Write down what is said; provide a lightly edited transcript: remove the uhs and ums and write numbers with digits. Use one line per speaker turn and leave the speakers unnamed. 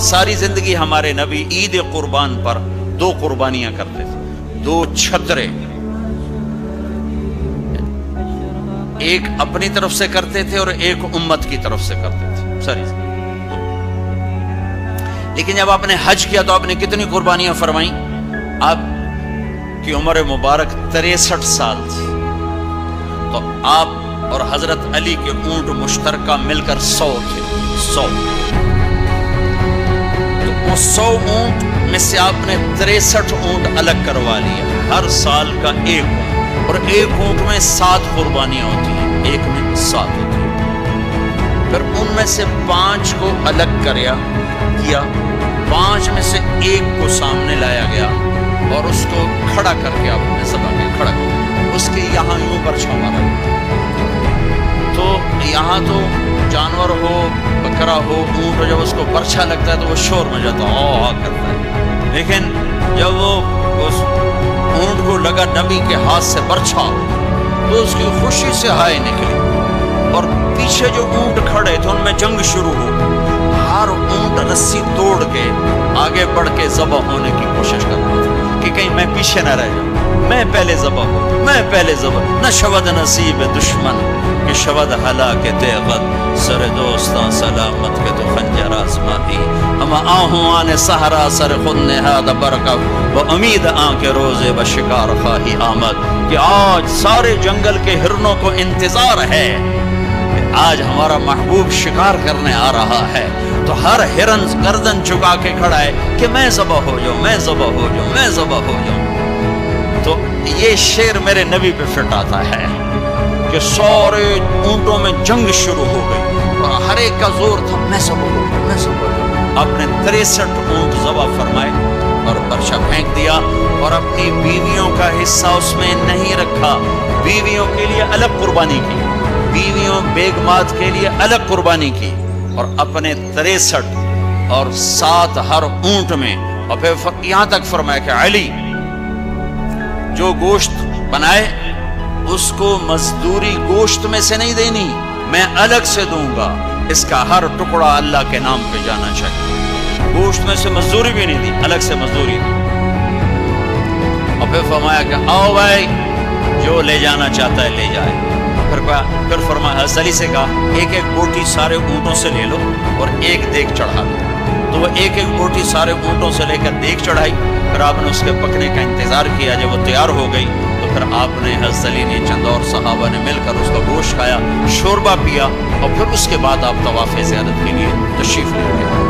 ساری زندگی ہمارے نبی عید قربان پر 2 قربانیاں کرتے تھے، 2 چھترے، ایک اپنی طرف سے کرتے تھے اور ایک امت کی طرف سے کرتے تھے ساری زندگی۔ لیکن جب آپ نے حج کیا تو آپ نے کتنی قربانیاں فرمائیں؟ آپ کی عمر مبارک 63 سال تھی، تو آپ اور حضرت علی کے اونٹ مشترکہ مل کر 100 تھے، 100۔ تو وہ 100 اونٹ میں سے آپ نے 63 اونٹ الگ کروا لیا، ہر سال کا ایک اونٹ، اور ایک اونٹ میں 7 قربانیاں ہوتی ہیں، ایک میں 7 ہوتی ہیں۔ پھر ان میں سے 5 کو الگ کیا، 5 میں سے ایک کو سامنے لایا گیا اور اس کو کھڑا کر کے آپ نے ذبح کیا، کھڑا کر اس کے یہاں یوں برچھا مارا گیا۔ تو یہاں تو جانور ہو، بکرا ہو، اونٹ ہو، جب اس کو برچھا لگتا ہے تو وہ شور مچاتا ہے، آ کرتا ہے، لیکن جب وہ اس اونٹ کو لگا نبی کے ہاتھ سے برچھا تو اس کی خوشی سے ہائے نکلی، اور پیچھے جو اونٹ کھڑے تھے ان میں جنگ شروع ہو، ہر اونٹ رسی توڑ کے آگے بڑھ کے ذبح ہونے کی کوشش کر رہا تھا کہ کہیں میں پیچھے نہ رہ جاؤں، میں پہلے ذبح ہوں، میں پہلے ذبح، نہ شود نصیب دشمن کہ شود ہلاک تیغت، سر دوستاں سلامت کے تو خنجر آزمائی، ہم آہوں آنے سہرا سر خود نہاد برکب و امید آن کے روزے بشکار خواہی آمد، کہ آج سارے جنگل کے ہرنوں کو انتظار ہے، آج ہمارا محبوب شکار کرنے آ رہا ہے، تو ہر ہرن گردن چکا کے کھڑا ہے کہ میں ذبح ہو جاؤں، میں ذبح ہو جاؤں، میں ذبح ہو جاؤں۔ تو یہ شعر میرے نبی پہ فٹ آتا ہے کہ سارے اونٹوں میں جنگ شروع ہو گئی اور ہر ایک کا زور تھا میں ذبح ہو جاؤں، میں ذبح ہو جاؤں۔ آپ نے 63 اونٹ ذبح فرمائے اور برچھا پھینک دیا، اور اپنی بیویوں کا حصہ اس میں نہیں رکھا، بیویوں کے لیے الگ قربانی کی، بیویوں بیگمات کے لیے الگ قربانی کی، اور اپنے 63 اور 7 ہر اونٹ میں، اور پھر یہاں تک فرمایا کہ علی جو گوشت بنائے اس کو مزدوری گوشت میں سے نہیں دینی، میں الگ سے دوں گا، اس کا ہر ٹکڑا اللہ کے نام پہ جانا چاہیے، گوشت میں سے مزدوری بھی نہیں دی، الگ سے مزدوری دی۔ اور پھر فرمایا کہ آؤ بھائی جو لے جانا چاہتا ہے لے جائے۔ پھر فرمایا حضرت علی سے کہا ایک ایک بوٹی سارے اونٹوں سے لے لو اور ایک دیگ چڑھا دو، تو وہ ایک ایک بوٹی سارے اونٹوں سے لے کر دیگ چڑھائی، پھر آپ نے اس کے پکنے کا انتظار کیا، جب وہ تیار ہو گئی تو پھر آپ نے حضرت علی نے چند اور صحابہ نے مل کر اس کا گوشت کھایا، شوربہ پیا، اور پھر اس کے بعد آپ طواف زیارت کے لیے تشریف لے گئے۔